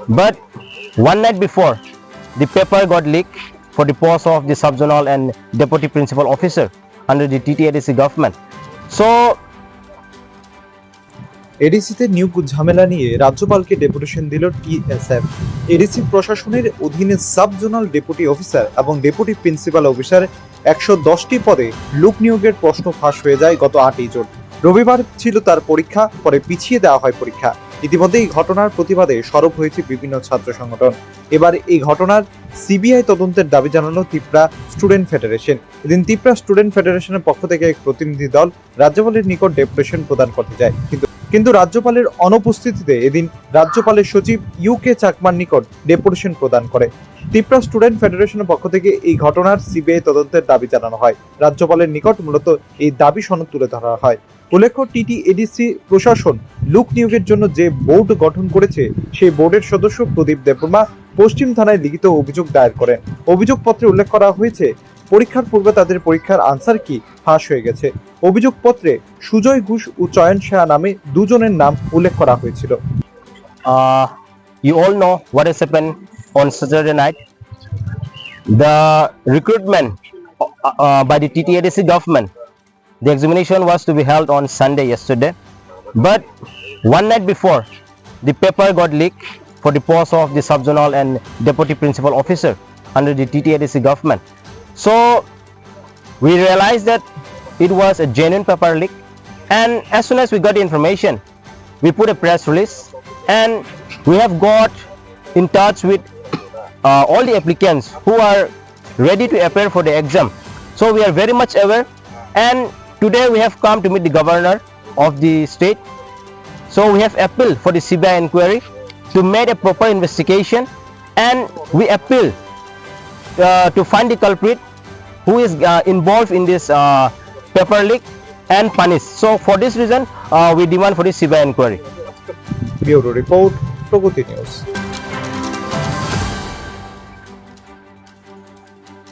But one night before, the paper got leaked for the post of the subzonal and deputy principal officer under the TTADC government. So এডিসিতে নিয়োগ ঝামেলা নিয়ে রাজ্যপালকে deputation দিল TSF. ADC প্রশাসনের অধীনে sub zonal deputy officer এবং deputy principal officer ১১০টি পদে লোক নিয়োগের প্রশ্ন ফাঁস হয়ে যায় গত ৮ই জুন। রবিবার ছিল তার পরীক্ষা, পরে পিছিয়ে দেওয়া হয় পরীক্ষা। ইতিমধ্যে এই ঘটনার প্রতিবাদে সরব হয়েছে বিভিন্ন ছাত্র সংগঠন। এবার এই ঘটনার সিবিআই তদন্তের দাবি জানানো তিপ্রা স্টুডেন্ট ফেডারেশন। এদিন তিপ্রা স্টুডেন্ট ফেডারেশনের পক্ষ থেকে এক প্রতিনিধি দল রাজ্যপালের নিকট ডেপুটেশন প্রদান করতে যায়, কিন্তু রাজ্যপালের অনুপস্থিতিতে এদিন রাজ্যপালের সচিব ইউকে চাকমার নিকট ডেপুটেশন প্রদান করে। তিপ্রা স্টুডেন্ট ফেডারেশনের পক্ষ থেকে এই ঘটনার সিবিআই তদন্তের দাবি জানানো হয়। রাজ্যপালের নিকট মূলত এই দাবি সনদ তুলে ধরা হয়। উল্লেখ্য, টিটিএডিসি প্রশাসন লোক নিয়োগের জন্য যে বোর্ড গঠন করেছে, সেই বোর্ডের সদস্য প্রদীপ দেববর্মা পশ্চিম থানায় লিখিত অভিযোগ দায়ের করেন। অভিযোগপত্রে উল্লেখ করা হয়েছে, পরীক্ষার পূর্বে তাদের পরীক্ষার আনসার কি ফাঁস হয়ে গেছে। অভিযোগপত্রে সুজয় ঘোষ ও চয়ন শাহ নামে দুজনের নাম উল্লেখ করা হয়েছিল। You all know what has happened on Saturday night. The recruitment by the TTADC government, the examination was to be held on Sunday yesterday, but one night before, the paper got leaked for the post of the subzonal and deputy principal officer under the TTADC government. So we realized that it was a genuine paper leak, and as soon as we got the information, we put a press release, and we have got in touch with all the applicants who are ready to appear for the exam. So we are very much aware, and today we have come to meet the governor of the state. So we have appealed for the CBI inquiry to make a proper investigation, and we appeal to find the culprit who is involved in this paper leak and punish. So for this reason, we demand for the CBI inquiry. Bureau report, Pragati news.